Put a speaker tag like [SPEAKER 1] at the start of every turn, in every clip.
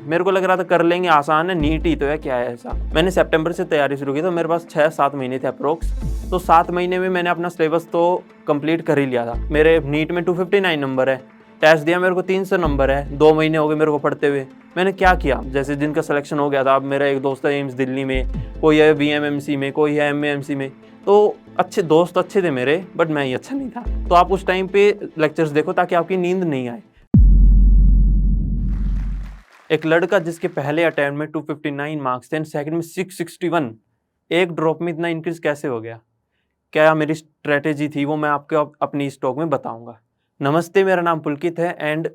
[SPEAKER 1] मेरे को लग रहा था कर लेंगे, आसान है, नीट ही तो है, क्या है ऐसा। मैंने सितंबर से तैयारी शुरू की तो मेरे पास 6-7 महीने थे अप्रोक्स। तो 7 महीने में मैंने अपना सिलेबस तो कंप्लीट कर ही लिया था। मेरे नीट में 259 नंबर है, टेस्ट दिया मेरे को 300 नंबर है, 2 महीने हो गए मेरे को पढ़ते हुए। मैंने क्या किया, जैसे जिनका सिलेक्शन हो गया था, अब मेरा एक दोस्त है एम्स दिल्ली में, कोई है BMMC में, कोई है MAMC में, तो अच्छे दोस्त अच्छे थे मेरे, बट मैं ही अच्छा नहीं था। तो आप उस टाइम पे लेक्चर्स देखो ताकि आपकी नींद नहीं आए। एक लड़का जिसके पहले अटेम्प्ट में 259 मार्क्स थे एंड सेकंड में 661, एक ड्रॉप में इतना इंक्रीज कैसे हो गया? क्या मेरी स्ट्रेटेजी थी वो मैं आपको अपनी इस टॉक में बताऊंगा। नमस्ते, मेरा नाम पुलकित है एंड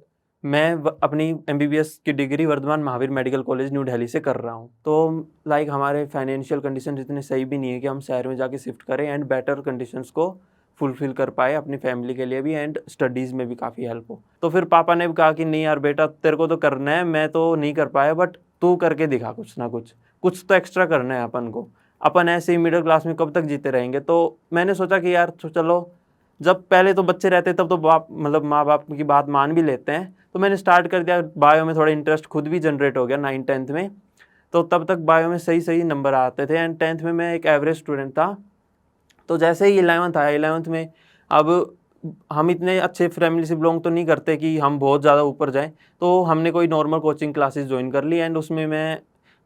[SPEAKER 1] मैं अपनी MBBS की डिग्री Vardhman Mahavir medical college New Delhi से कर रहा हूँ। तो हमारे फाइनेंशियल कंडीशन इतने सही भी नहीं है कि हम शहर में जाके शिफ्ट करें एंड बेटर कंडीशंस को फुलफिल कर पाए अपनी फैमिली के लिए भी एंड स्टडीज़ में भी काफ़ी हेल्प हो। तो फिर पापा ने भी कहा कि नहीं यार बेटा, तेरे को तो करना है, मैं तो नहीं कर पाया, बट तू करके दिखा कुछ ना कुछ तो एक्स्ट्रा करना है अपन को। अपन ऐसे ही मिडिल क्लास में कब तक जीते रहेंगे। तो मैंने सोचा कि यार तो चलो, जब पहले तो बच्चे रहते तब तो माँ बाप की बात मान भी लेते हैं। तो मैंने स्टार्ट कर दिया, बायो में थोड़ा इंटरेस्ट खुद भी जनरेट हो गया 9th-10th में। तो तब तक बायो में सही नंबर आते थे एंड 10th में मैं एक एवरेज स्टूडेंट था। तो जैसे ही 11th आया, 11th में अब हम इतने अच्छे फैमिली से बिलोंग तो नहीं करते कि हम बहुत ज़्यादा ऊपर जाएं। तो हमने कोई नॉर्मल कोचिंग क्लासेस ज्वाइन कर ली एंड उसमें मैं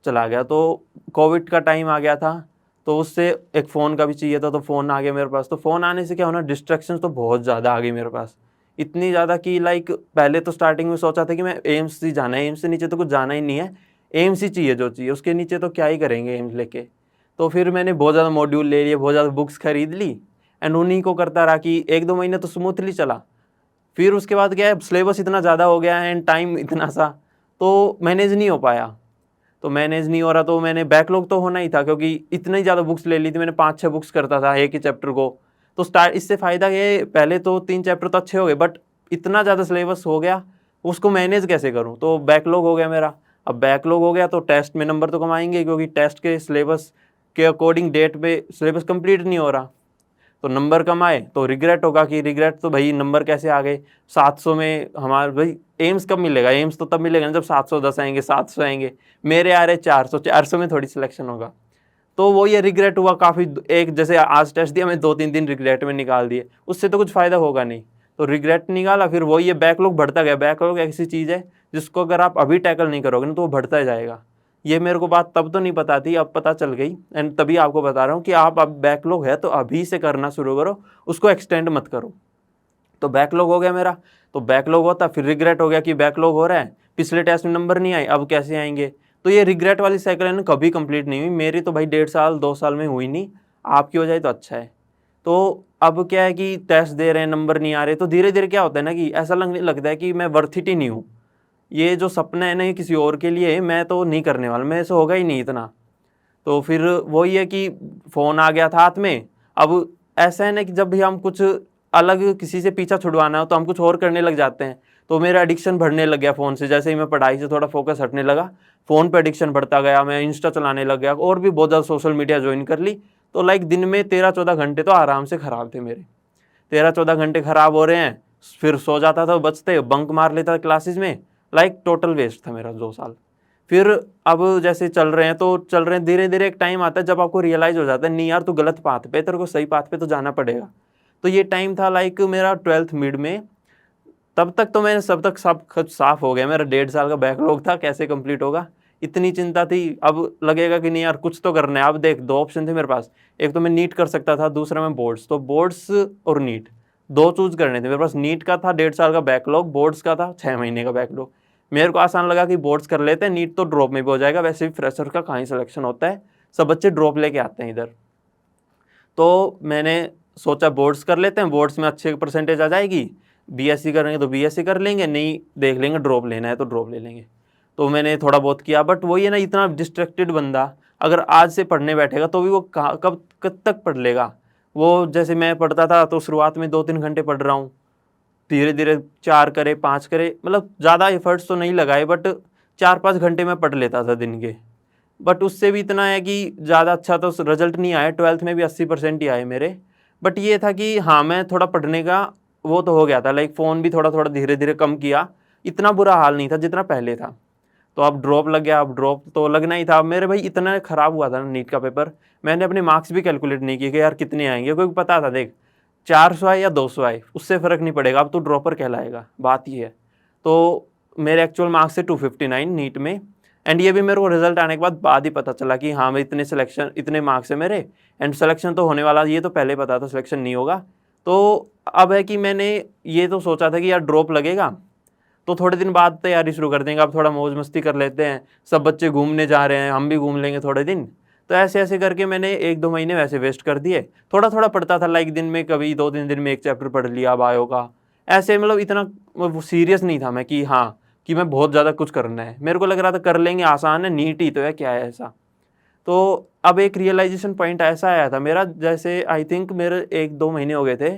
[SPEAKER 1] चला गया। तो कोविड का टाइम आ गया था, तो उससे एक फ़ोन का भी चाहिए था, तो फ़ोन आ गया मेरे पास। तो फ़ोन आने से क्या होना, डिस्ट्रैक्शंस तो बहुत ज़्यादा आ गई मेरे पास, इतनी ज़्यादा कि पहले तो स्टार्टिंग में सोचा था कि मैं एम्स ही जाना है, एम्स से नीचे तो कुछ जाना ही नहीं है, एम्स ही चाहिए जो चाहिए, उसके नीचे तो क्या ही करेंगे एम्स लेके। तो फिर मैंने बहुत ज़्यादा मॉड्यूल ले लिए, बहुत ज़्यादा बुक्स खरीद ली एंड उन्हीं को करता रहा कि 1-2 महीने तो स्मूथली चला। फिर उसके बाद क्या है, सिलेबस इतना ज़्यादा हो गया एंड टाइम इतना सा, तो मैनेज नहीं हो पाया। तो मैनेज नहीं हो रहा तो मैंने बैकलॉग तो होना ही था, क्योंकि इतनी ज़्यादा बुक्स ले ली थी मैंने, 5-6 बुक्स करता था एक ही चैप्टर को। तो इससे फ़ायदा ये, पहले तो 3 चैप्टर तो अच्छे हो गए, बट इतना ज़्यादा सिलेबस हो गया, उसको मैनेज कैसे करूँ? तो बैकलॉग हो गया मेरा। अब बैकलॉग हो गया तो टेस्ट में नंबर तो कमाएंगे, क्योंकि टेस्ट के सिलेबस के अकॉर्डिंग डेट पे सिलेबस कंप्लीट नहीं हो रहा। तो नंबर कम आए तो रिग्रेट होगा कि रिग्रेट तो भाई नंबर कैसे आ गए 700 में, हमारे भाई एम्स कब मिलेगा? एम्स तो तब मिलेगा ना जब 710 आएंगे, 700 आएंगे। मेरे आ रहे 400 में थोड़ी सिलेक्शन होगा। तो वो ये रिग्रेट हुआ काफ़ी। एक जैसे आज टेस्ट दिया मैं, 2-3 दिन रिग्रेट में निकाल दिए, उससे तो कुछ फ़ायदा होगा नहीं। तो रिग्रेट निकाला, फिर वो ये बैकलॉग बढ़ता गया। बैकलॉग ऐसी चीज़ है जिसको अगर आप अभी टैकल नहीं करोगे ना तो वो बढ़ता जाएगा। ये मेरे को बात तब तो नहीं पता थी, अब पता चल गई एंड तभी आपको बता रहा हूँ कि आप अब बैकलॉग है तो अभी से करना शुरू करो, उसको एक्सटेंड मत करो। तो बैकलॉग हो गया मेरा। तो बैकलॉग होता, फिर रिग्रेट हो गया कि बैकलॉग हो रहा है, पिछले टेस्ट में नंबर नहीं आए, अब कैसे आएंगे? तो ये रिग्रेट वाली साइकिल है ना, कभी कंप्लीट नहीं हुई मेरी। तो भाई 1.5 साल 2 साल में हुई नहीं, आपकी हो जाए तो अच्छा है। तो अब क्या है कि टेस्ट दे रहे हैं, नंबर नहीं आ रहे, तो धीरे धीरे क्या होता है ना कि ऐसा लगने लगता है कि मैं वर्थ इट ही नहीं हूँ। ये जो सपना है ना ये किसी और के लिए है, मैं तो नहीं करने वाला, मेरे से होगा ही नहीं इतना। तो फिर वही है कि फ़ोन आ गया था हाथ में। अब ऐसा है ना कि जब भी हम कुछ अलग किसी से पीछा छुड़वाना हो तो हम कुछ और करने लग जाते हैं। तो मेरा एडिक्शन बढ़ने लग गया फ़ोन से। जैसे ही मैं पढ़ाई से थोड़ा फोकस हटने लगा, फ़ोन पे एडिक्शन बढ़ता गया, मैं इंस्टा चलाने लग गया और भी बहुत ज़्यादा सोशल मीडिया ज्वाइन कर ली। तो दिन में 13-14 घंटे तो आराम से ख़राब थे मेरे। 13-14 घंटे ख़राब हो रहे हैं। फिर सो जाता था बचते, बंक मार लेता था क्लासेस में। टोटल वेस्ट था मेरा 2 साल। फिर अब जैसे चल रहे हैं तो चल रहे हैं, धीरे धीरे एक टाइम आता है जब आपको रियलाइज़ हो जाता है नहीं यार तू गलत पाथ पे, तेरे को सही पाथ पे तो जाना पड़ेगा। तो ये टाइम था मेरा 12th मिड में। तब तक तो मैंने सब कुछ साफ हो गया, मेरा 1.5 साल का बैकलॉग था, कैसे कंप्लीट होगा इतनी चिंता थी। अब लगेगा कि नहीं यार कुछ तो करना है। अब देख, 2 ऑप्शन थे मेरे पास, एक तो मैं नीट कर सकता था, दूसरा मैं बोर्ड्स। तो बोर्ड्स और नीट, 2 चूज करने थे मेरे पास। नीट का था 1.5 साल का बैकलॉग, बोर्ड्स का था 6 महीने का बैकलॉग। मेरे को आसान लगा कि बोर्ड्स कर लेते हैं, नीट तो ड्रॉप में भी हो जाएगा, वैसे भी फ्रेशर का कहाँ ही सिलेक्शन होता है, सब बच्चे ड्रॉप लेके आते हैं इधर। तो मैंने सोचा बोर्ड्स कर लेते हैं, बोर्ड्स में अच्छे परसेंटेज आ जाएगी, बीएससी करेंगे तो बीएससी कर लेंगे, नहीं देख लेंगे ड्रॉप लेना है तो ड्रॉप ले लेंगे। तो मैंने थोड़ा बहुत किया, बट वही है ना, इतना डिस्ट्रैक्टेड बंदा अगर आज से पढ़ने बैठेगा तो भी वो कब तक पढ़ लेगा? वो जैसे मैं पढ़ता था तो शुरुआत में 2-3 घंटे पढ़ रहा हूँ, धीरे धीरे 4 करे 5 करे, ज़्यादा एफर्ट्स तो नहीं लगाए, बट 4-5 घंटे में पढ़ लेता था दिन के। बट उससे भी इतना है कि ज़्यादा अच्छा तो रिजल्ट नहीं आया, 12th में भी 80% ही आए मेरे। बट ये था कि हाँ, मैं थोड़ा पढ़ने का वो तो हो गया था, फ़ोन भी थोड़ा थोड़ा धीरे धीरे कम किया, इतना बुरा हाल नहीं था जितना पहले था। तो अब ड्रॉप लग गया, अब ड्रॉप तो लगना ही था। अब मेरे भाई इतना ख़राब हुआ था ना नीट का पेपर, मैंने अपने मार्क्स भी कैलकुलेट नहीं किए कि यार कितने आएंगे, क्योंकि पता था देख 400 आए या 200 आए उससे फ़र्क नहीं पड़ेगा, अब तो ड्रॉपर कहलाएगा, बात ये है। तो मेरे एक्चुअल मार्क्स थे 259 नीट में, एंड ये भी मेरे को रिजल्ट आने के बाद ही पता चला कि हाँ मैं इतने मार्क्स है मेरे, एंड सिलेक्शन तो होने वाला, ये तो पहले पता था सिलेक्शन नहीं होगा। तो अब है कि मैंने ये तो सोचा था कि यार ड्रॉप लगेगा तो थोड़े दिन बाद तैयारी शुरू कर देंगे, अब थोड़ा मौज मस्ती कर लेते हैं, सब बच्चे घूमने जा रहे हैं, हम भी घूम लेंगे थोड़े दिन। तो ऐसे ऐसे करके मैंने 1-2 महीने वैसे वेस्ट कर दिए, थोड़ा थोड़ा पढ़ता था, लाइक दिन में कभी 2-3 दिन में एक चैप्टर पढ़ लिया बायो का, ऐसे मतलब इतना सीरियस नहीं था मैं कि हाँ कि मैं बहुत ज़्यादा कुछ करना है, मेरे को लग रहा था कर लेंगे, आसान है, नीट ही तो है, क्या है ऐसा। तो अब एक रियलाइजेशन पॉइंट ऐसा आया था मेरा, जैसे आई थिंक मेरे 1-2 महीने हो गए थे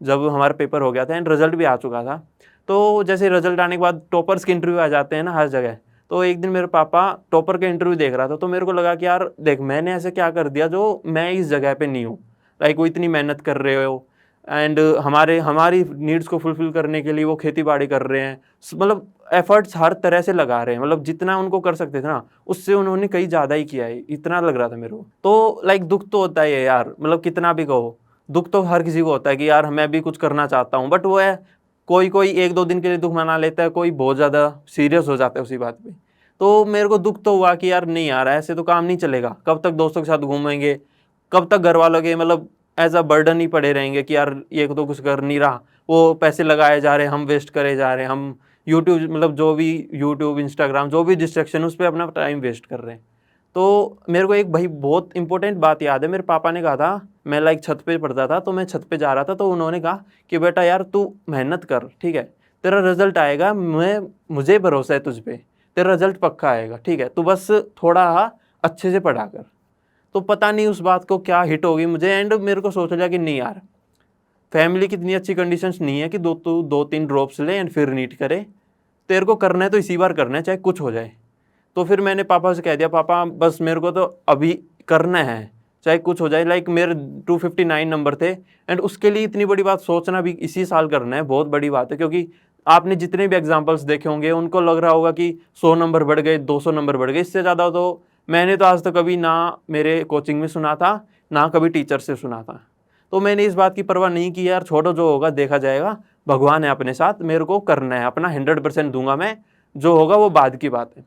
[SPEAKER 1] जब हमारा पेपर हो गया था एंड रिजल्ट भी आ चुका था। तो जैसे रिजल्ट आने के बाद टॉपर्स के इंटरव्यू आ जाते हैं ना हर जगह, तो एक दिन मेरे पापा टॉपर का इंटरव्यू देख रहा था, तो मेरे को लगा कि यार देख मैंने ऐसे क्या कर दिया जो मैं इस जगह पे नहीं हूँ, लाइक वो इतनी मेहनत कर रहे हो एंड हमारी नीड्स को फुलफिल करने के लिए वो खेती बाड़ी कर रहे हैं, मतलब एफर्ट्स हर तरह से लगा रहे हैं, मतलब जितना उनको कर सकते थे ना उससे उन्होंने कहीं ज़्यादा ही किया है, इतना लग रहा था मेरे को। तो लाइक दुख तो होता है यार, मतलब कितना भी कहो दुख तो हर किसी को होता है कि यार मैं भी कुछ करना चाहता हूँ, बट वो है कोई कोई 1-2 दिन के लिए दुख मना लेता है, कोई बहुत ज़्यादा सीरियस हो जाता है उसी बात पे। तो मेरे को दुख तो हुआ कि यार नहीं यार ऐसे तो काम नहीं चलेगा, कब तक दोस्तों के साथ घूमेंगे, कब तक घर वालों के मतलब एज अ बर्डन ही पड़े रहेंगे कि यार ये तो कुछ कर नहीं रहा, वो पैसे लगाए जा रहे हैं, हम वेस्ट करे जा रहे हैं, हम यूट्यूब मतलब जो भी यूट्यूब इंस्टाग्राम जो भी डिस्ट्रैक्शन उस पर अपना टाइम वेस्ट कर रहे हैं। तो मेरे को एक भाई बहुत इंपॉर्टेंट बात याद है, मेरे पापा ने कहा था, मैं लाइक छत पे पढ़ता था तो मैं छत पे जा रहा था, तो उन्होंने कहा कि बेटा यार तू मेहनत कर, ठीक है, तेरा रिजल्ट आएगा, मुझे भरोसा है तुझ पे, तेरा रिजल्ट पक्का आएगा, ठीक है, तू बस थोड़ा अच्छे से पढ़ा कर। तो पता नहीं उस बात को क्या हिट होगी मुझे, एंड मेरे को सोच लिया कि नहीं यार फैमिली की इतनी अच्छी कंडीशंस नहीं है कि 2-3 ड्रॉप्स ले एंड फिर नीट करे, तेरे को करना है तो इसी बार करना है चाहे कुछ हो जाए। तो फिर मैंने पापा से कह दिया पापा बस मेरे को तो अभी करना है चाहे कुछ हो जाए, लाइक मेरे 259 नंबर थे एंड उसके लिए इतनी बड़ी बात सोचना भी इसी साल करना है, बहुत बड़ी बात है, क्योंकि आपने जितने भी एग्जाम्पल्स देखे होंगे उनको लग रहा होगा कि 100 नंबर बढ़ गए, 200 नंबर बढ़ गए, इससे ज़्यादा तो मैंने तो आज तक कभी ना मेरे कोचिंग में सुना था ना कभी टीचर से सुना था। तो मैंने इस बात की परवाह नहीं की, यार छोड़ो जो होगा देखा जाएगा, भगवान है अपने साथ, मेरे को करना है, अपना 100% दूंगा मैं, जो होगा वो बाद की बात है,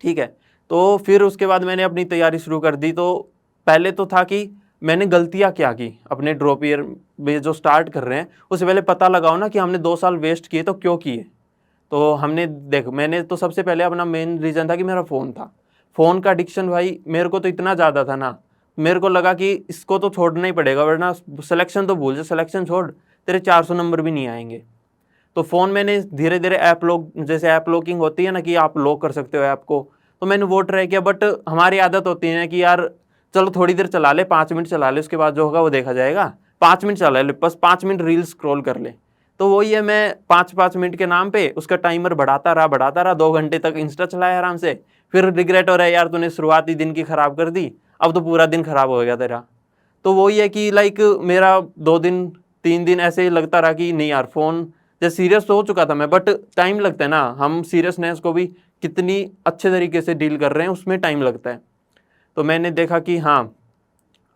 [SPEAKER 1] ठीक है। तो फिर उसके बाद मैंने अपनी तैयारी शुरू कर दी। तो पहले तो था कि मैंने गलतियां क्या की अपने ड्रॉप ईयर में जो स्टार्ट कर रहे हैं, उससे पहले पता लगाओ ना कि हमने 2 साल वेस्ट किए तो क्यों किए। तो हमने देख मैंने तो सबसे पहले अपना मेन रीज़न था कि मेरा फ़ोन था, फ़ोन का एडिक्शन भाई मेरे को तो इतना ज़्यादा था ना, मेरे को लगा कि इसको तो छोड़ना ही पड़ेगा, वरना सिलेक्शन तो भूल जा, सिलेक्शन छोड़ तेरे 400 नंबर भी नहीं आएंगे। तो फ़ोन मैंने धीरे धीरे ऐप लॉक, जैसे ऐप लॉकिंग होती है ना कि आप लॉक कर सकते हो ऐप को, तो मैंने वो ट्राई किया, बट हमारी आदत होती है ना कि यार चलो थोड़ी देर चला ले, 5 मिनट चला ले, उसके बाद जो होगा वो देखा जाएगा, 5 मिनट चला ले, बस 5 मिनट रील स्क्रॉल कर ले। तो वही है, मैं 5-5 मिनट के नाम पे उसका टाइमर बढ़ाता रहा 2 घंटे तक इंस्टा चलाया आराम से, फिर रिग्रेट हो रहा है यार तूने शुरुआती दिन की खराब कर दी, अब तो पूरा दिन खराब हो गया तेरा। तो वही है कि लाइक मेरा 2 दिन 3 दिन ऐसे ही लगता रहा कि नहीं यार फ़ोन, जैसे सीरियस तो हो चुका था मैं, बट टाइम लगता है ना, हम सीरियसनेस को भी कितनी अच्छे तरीके से डील कर रहे हैं उसमें टाइम लगता है। तो मैंने देखा कि हाँ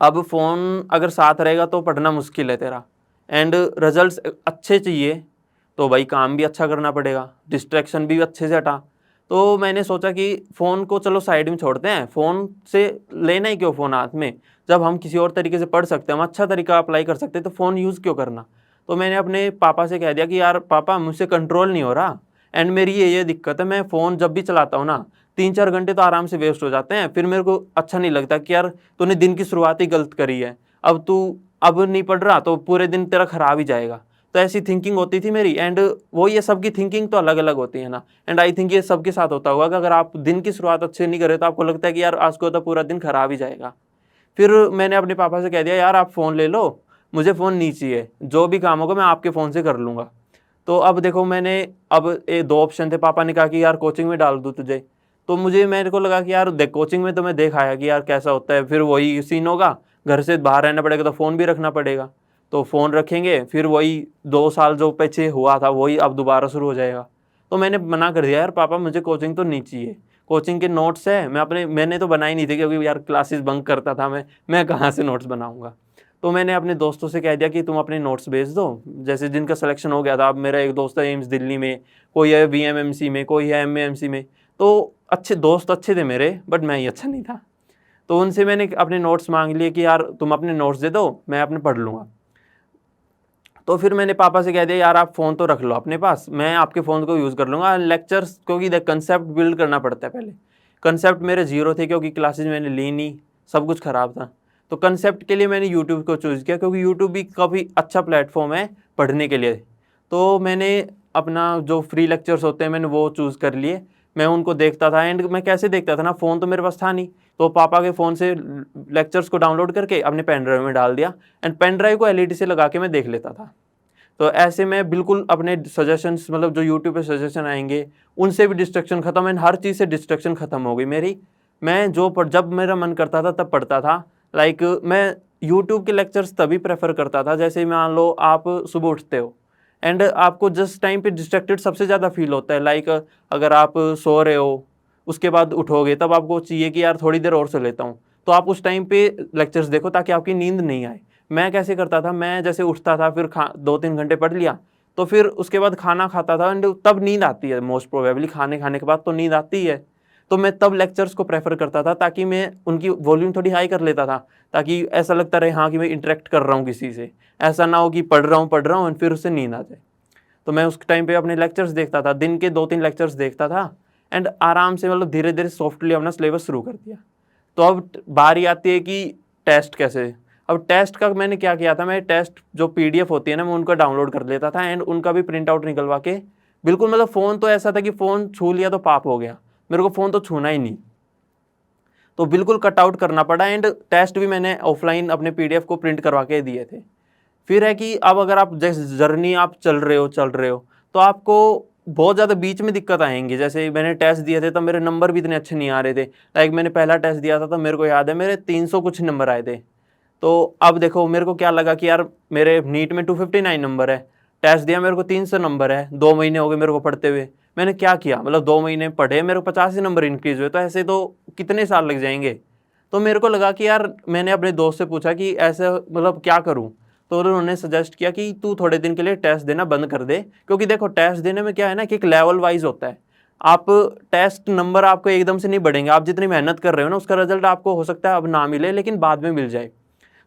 [SPEAKER 1] अब फ़ोन अगर साथ रहेगा तो पढ़ना मुश्किल है तेरा, एंड रिजल्ट्स अच्छे चाहिए तो भाई काम भी अच्छा करना पड़ेगा, डिस्ट्रैक्शन भी अच्छे से हटा। तो मैंने सोचा कि फ़ोन को चलो साइड में छोड़ते हैं, फ़ोन से लेना ही क्यों फ़ोन हाथ में, जब हम किसी और तरीके से पढ़ सकते हैं, हम अच्छा तरीका अप्लाई कर सकते हैं, तो फ़ोन यूज़ क्यों करना। तो मैंने अपने पापा से कह दिया कि यार पापा मुझसे कंट्रोल नहीं हो रहा, एंड मेरी ये दिक्कत है, मैं फ़ोन जब भी चलाता हूँ ना 3-4 घंटे तो आराम से वेस्ट हो जाते हैं, फिर मेरे को अच्छा नहीं लगता कि यार तूने दिन की शुरुआत ही गलत करी है, अब तू अब नहीं पढ़ रहा तो पूरे दिन तेरा खराब ही जाएगा। तो ऐसी थिंकिंग होती थी मेरी, एंड वो ये सबकी थिंकिंग तो अलग अलग होती है ना, एंड आई थिंक ये सबके साथ होता होगा कि अगर आप दिन की शुरुआत अच्छे नहीं करे तो आपको लगता है कि यार आज को तो पूरा दिन खराब ही जाएगा। फिर मैंने अपने पापा से कह दिया यार आप फ़ोन ले लो, मुझे फ़ोन नहीं चाहिए, जो भी काम होगा मैं आपके फ़ोन से कर लूँगा। तो अब देखो मैंने अब 2 ऑप्शन थे, पापा ने कहा कि यार कोचिंग में डाल दूँ तुझे, तो मेरे को लगा कि यार देख कोचिंग में तो मैं देख आया कि यार कैसा होता है, फिर वही सीन होगा, घर से बाहर रहना पड़ेगा तो फ़ोन भी रखना पड़ेगा, तो फ़ोन रखेंगे फिर वही 2 साल जो पीछे हुआ था वही अब दोबारा शुरू हो जाएगा। तो मैंने मना कर दिया, यार पापा मुझे कोचिंग तो नहीं चाहिए, कोचिंग के नोट्स है, मैंने तो बनाए नहीं थे क्योंकि यार क्लासेस बंक करता था मैं कहाँ से नोट्स बनाऊंगा। तो मैंने अपने दोस्तों से कह दिया कि तुम अपने नोट्स भेज दो, जैसे जिनका सिलेक्शन हो गया था। अब मेरा एक दोस्त है एम्स दिल्ली में, कोई है VMMC में, कोई है MAMC में। तो अच्छे दोस्त अच्छे थे मेरे, बट मैं ही अच्छा नहीं था। तो उनसे मैंने अपने नोट्स मांग लिए कि यार तुम अपने नोट्स दे दो, मैं अपने पढ़ लूँगा। तो फिर मैंने पापा से कह दिया, यार आप फ़ोन तो रख लो अपने पास, मैं आपके फ़ोन को यूज़ कर लूँगा लेक्चर्स, क्योंकि देख कंसेप्ट बिल्ड करना पड़ता है पहले। कंसेप्ट मेरे जीरो थे क्योंकि क्लासेज मैंने ली नहीं, सब कुछ ख़राब था। तो कंसेप्ट के लिए मैंने यूट्यूब को चूज़ किया, क्योंकि यूट्यूब भी काफ़ी अच्छा प्लेटफॉर्म है पढ़ने के लिए। तो मैंने अपना जो फ्री लेक्चर्स होते हैं मैंने वो चूज़ कर लिए, मैं उनको देखता था। एंड मैं कैसे देखता था ना, फ़ोन तो मेरे पास था नहीं, तो पापा के फ़ोन से लेक्चर्स को डाउनलोड करके अपने पेन ड्राइव में डाल दिया, एंड पेन ड्राइव को LED से लगा के मैं देख लेता था। तो ऐसे में बिल्कुल अपने सजेशंस, मतलब जो यूट्यूब पे सजेशन आएंगे उनसे भी डिस्ट्रक्शन खत्म, एंड हर चीज़ से डिस्ट्रक्शन खत्म हो गई मेरी। मैं जब मेरा मन करता था तब पढ़ता था। लाइक मैं यूट्यूब के लेक्चर्स तभी प्रेफर करता था, जैसे मान लो आप सुबह उठते हो एंड आपको जिस टाइम पे डिस्ट्रैक्टेड सबसे ज़्यादा फील होता है। लाइक अगर आप सो रहे हो, उसके बाद उठोगे, तब आपको चाहिए कि यार थोड़ी देर और सो लेता हूँ, तो आप उस टाइम पे लेक्चर्स देखो ताकि आपकी नींद नहीं आए। मैं कैसे करता था, मैं जैसे उठता था फिर 2-3 घंटे पढ़ लिया, तो फिर उसके बाद खाना खाता था, एंड तब नींद आती है मोस्ट प्रोबेबली, खाने के बाद तो नींद आती है। तो मैं तब लेक्चर्स को प्रेफर करता था, ताकि मैं उनकी वॉल्यूम थोड़ी हाई कर लेता था, ताकि ऐसा लगता रहे हाँ कि मैं इंटरेक्ट कर रहा हूँ किसी से। ऐसा ना हो कि पढ़ रहा हूँ एंड फिर उससे नींद आ जाए। तो मैं उस टाइम पे अपने लेक्चर्स देखता था, दिन के 2-3 लेक्चर्स देखता था, एंड आराम से मतलब धीरे धीरे सॉफ्टली अपना सिलेबस शुरू कर दिया। तो अब बारी आती है कि टेस्ट कैसे। अब टेस्ट का मैंने क्या किया था, मैं टेस्ट जो PDF होती है ना, मैं उनका डाउनलोड कर लेता था, एंड उनका भी प्रिंट आउट निकलवा के, बिल्कुल मतलब फ़ोन तो ऐसा था कि फ़ोन छू लिया तो पाप हो गया, मेरे को फ़ोन तो छूना ही नहीं, तो बिल्कुल कट आउट करना पड़ा। एंड टेस्ट भी मैंने ऑफलाइन अपने PDF को प्रिंट करवा के दिए थे। फिर है कि अब अगर आप जैसे जर्नी आप चल रहे हो तो आपको बहुत ज़्यादा बीच में दिक्कत आएंगी। जैसे मैंने टेस्ट दिए थे तब मेरे नंबर भी इतने अच्छे नहीं आ रहे थे। लाइक मैंने पहला टेस्ट दिया था तो मेरे को याद है मेरे 300 कुछ नंबर आए थे। तो अब देखो मेरे को क्या लगा कि यार मेरे नीट में 259 नंबर है, टेस्ट दिया मेरे को 300 नंबर है, 2 महीने हो गए मेरे को पढ़ते हुए। मैंने क्या किया, मतलब 2 महीने पढ़े मेरे को 85 नंबर इंक्रीज हुए, तो ऐसे तो कितने साल लग जाएंगे। तो मेरे को लगा कि यार, मैंने अपने दोस्त से पूछा कि ऐसे मतलब क्या करूं। तो उन्होंने सजेस्ट किया कि तू थोड़े दिन के लिए टेस्ट देना बंद कर दे, क्योंकि देखो टेस्ट देने में क्या है ना कि एक लेवल वाइज होता है। आप टेस्ट नंबर आपको एकदम से नहीं बढ़ेंगे, आप जितनी मेहनत कर रहे हो ना उसका रिजल्ट आपको हो सकता है अब ना मिले लेकिन बाद में मिल जाए।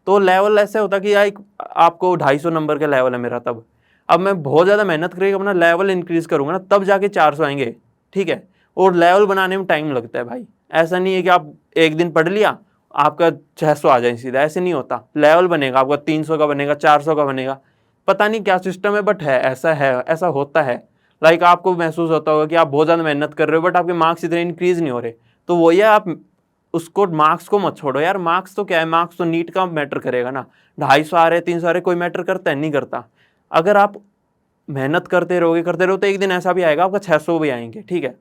[SPEAKER 1] तो लेवल ऐसे होता है कि यार आपको 250 नंबर का लेवल है मेरा, तब अब मैं बहुत ज़्यादा मेहनत करके अपना लेवल इंक्रीज करूँगा ना, तब जाके 400 आएंगे। ठीक है, और लेवल बनाने में टाइम लगता है भाई। ऐसा नहीं है कि आप एक दिन पढ़ लिया आपका 600 आ जाए सीधा, ऐसे नहीं होता। लेवल बनेगा आपका 300 का बनेगा, 400 का बनेगा, पता नहीं क्या सिस्टम है, बट है ऐसा होता है। लाइक आपको महसूस होता होगा कि आप बहुत ज़्यादा मेहनत कर रहे हो बट आपके मार्क्स इतने इंक्रीज नहीं हो रहे, तो वही है, आप उसको मार्क्स को मत छोड़ो यार। मार्क्स तो क्या है, मार्क्स तो नीट का मैटर करेगा ना। 250 आ रहे 300 आ रहे कोई मैटर करता है, नहीं करता। अगर आप मेहनत करते रहोगे तो एक दिन ऐसा भी आएगा आपका 600 भी आएंगे। ठीक है,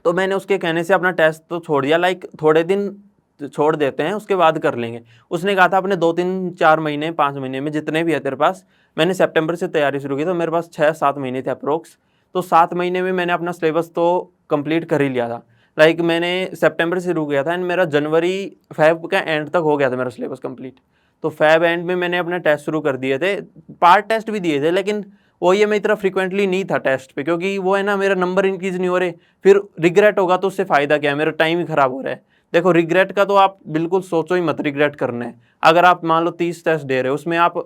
[SPEAKER 1] तो मैंने उसके कहने से अपना टेस्ट तो छोड़ दिया। लाइक थोड़े दिन छोड़ देते हैं उसके बाद कर लेंगे। उसने कहा था अपने 2-3-4 महीने 5 महीने में जितने भी है तेरे पास। मैंने सितंबर से तैयारी शुरू की तो मेरे पास 6-7 महीने थे अप्रोक्स। तो 7 महीने में मैंने अपना सिलेबस तो कंप्लीट कर ही लिया था। लाइक मैंने सितंबर से शुरू किया था एंड मेरा जनवरी फेब का एंड तक हो गया था मेरा सिलेबस कंप्लीट। तो फेब एंड में मैंने अपने टेस्ट शुरू कर दिए थे, पार्ट टेस्ट भी दिए थे, लेकिन वो ये मैं इतना फ्रिक्वेंटली नहीं था टेस्ट पे, क्योंकि वो है ना मेरा नंबर इंक्रीज नहीं हो रहे। फिर रिग्रेट होगा तो उससे फ़ायदा क्या है, मेरा टाइम ही ख़राब हो रहा है। देखो रिग्रेट का तो आप बिल्कुल सोचो ही मत, रिग्रेट करना है। अगर आप मान लो 30 टेस्ट दे रहे हो, उसमें आप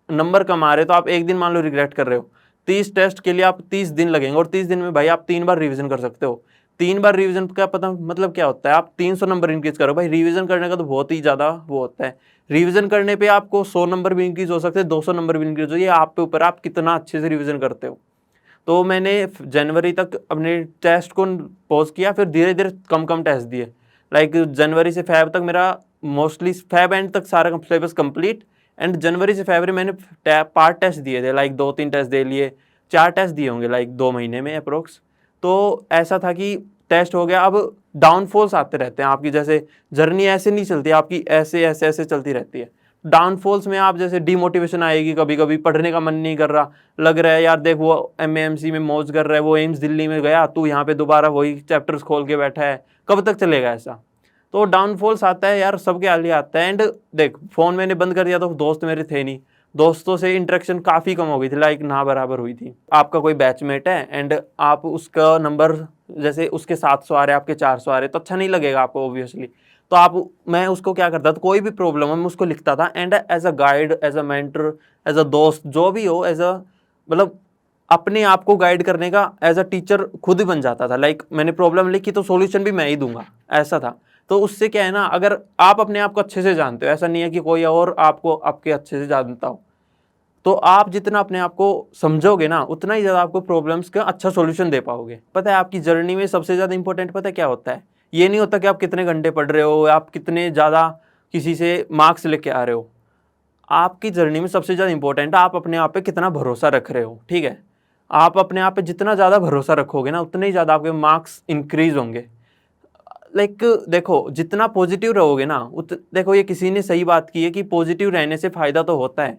[SPEAKER 1] नंबर कमा रहे हो, तो आप एक दिन मान लो रिग्रेट कर रहे हो। 30 टेस्ट के लिए आप 30 दिन लगेंगे, और 30 दिन में भाई आप 3 बार रिवीजन कर सकते हो। 3 बार रिवीजन का पता मतलब क्या होता है, आप 300 नंबर इंक्रीज करो भाई। रिवीजन करने का तो बहुत ही ज़्यादा वो होता है। रिवीजन करने पे आपको 100 नंबर भी इंक्रीज हो सकते हैं, 200 नंबर भी इंक्रीज हो, ये आप पे ऊपर आप कितना अच्छे से रिवीजन करते हो। तो मैंने जनवरी तक अपने टेस्ट को पॉज किया, फिर धीरे धीरे कम कम टेस्ट दिए। लाइक जनवरी से फेब तक मेरा मोस्टली फेब एंड तक सारा सिलेबस कंप्लीट, एंड जनवरी से फरवरी मैंने पार्ट टेस्ट दिए थे। लाइक 2-3 टेस्ट दे लिए, 4 टेस्ट दिए होंगे लाइक 2 महीने में अप्रोक्स। तो ऐसा था कि टेस्ट हो गया। अब डाउनफॉल्स आते रहते हैं आपकी, जैसे जर्नी ऐसे नहीं चलती आपकी, ऐसे ऐसे ऐसे चलती रहती है। डाउनफॉल्स में आप जैसे डिमोटिवेशन आएगी, कभी कभी पढ़ने का मन नहीं कर रहा, लग रहा है यार देख वो एमएमसी में मौज कर रहा है, वो एम्स दिल्ली में गया, तू यहाँ पे दोबारा वही चैप्टर्स खोल के बैठा है, कब तक चलेगा ऐसा। तो डाउनफॉल्स आता है यार, सबके आगे आता है। एंड देख फ़ोन मैंने बंद कर दिया तो दोस्त मेरे थे नहीं, दोस्तों से इंटरेक्शन काफ़ी कम हो गई थी, लाइक ना बराबर हुई थी। आपका कोई बैचमेट है एंड आप उसका नंबर जैसे उसके 700 आ रहे हैं, आपके 400 आ रहे हैं, तो अच्छा नहीं लगेगा आपको ऑब्वियसली। तो मैं उसको क्या करता था, कोई भी प्रॉब्लम है मैं उसको लिखता था, and as a guide, as a mentor, as a दोस्त, जो भी हो, एज अ मतलब अपने आप को गाइड करने का एज अ टीचर खुद ही बन जाता था। लाइक मैंने प्रॉब्लम लिखी तो सॉल्यूशन भी मैं ही दूंगा, ऐसा था। तो उससे क्या है ना, अगर आप अपने आप को अच्छे से जानते हो, ऐसा नहीं है कि कोई और आपको आपके अच्छे से जानता हो, तो आप जितना अपने आप को समझोगे ना, उतना ही ज़्यादा आपको प्रॉब्लम्स का अच्छा सॉल्यूशन दे पाओगे। पता है आपकी जर्नी में सबसे ज़्यादा इंपॉर्टेंट पता है क्या होता है? ये नहीं होता कि आप कितने घंटे पढ़ रहे हो, आप कितने ज़्यादा किसी से मार्क्स लेके आ रहे हो। आपकी जर्नी में सबसे ज़्यादा इंपॉर्टेंट है आप अपने आप पे कितना भरोसा रख रहे हो, ठीक है? आप अपने आप पे जितना ज़्यादा भरोसा रखोगे ना, उतने ही ज़्यादा आपके मार्क्स इंक्रीज होंगे। लाइक देखो, जितना पॉजिटिव रहोगे ना, देखो ये किसी ने सही बात की है कि पॉजिटिव रहने से फ़ायदा तो होता है,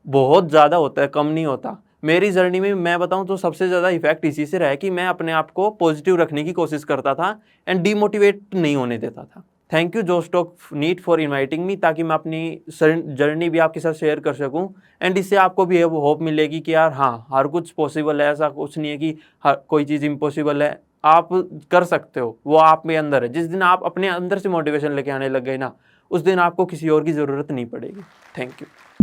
[SPEAKER 1] बहुत ज़्यादा होता है, कम नहीं होता। मेरी जर्नी में मैं बताऊं तो सबसे ज़्यादा इफेक्ट इसी से रहा है कि मैं अपने आप को पॉजिटिव रखने की कोशिश करता था एंड डीमोटिवेट नहीं होने देता था। थैंक यू जोस्टॉक नीट फॉर इनवाइटिंग मी, ताकि मैं अपनी जर्नी भी आपके साथ शेयर कर सकूं एंड इससे आपको भी होप मिलेगी कि यार हाँ, हर कुछ पॉसिबल है, ऐसा कुछ नहीं है कि हर कोई चीज़ इम्पॉसिबल है। आप कर सकते हो, वो आप में अंदर है। जिस दिन आप अपने अंदर से मोटिवेशन लेके आने लग गए ना, उस दिन आपको किसी और की ज़रूरत नहीं पड़ेगी। Thank you.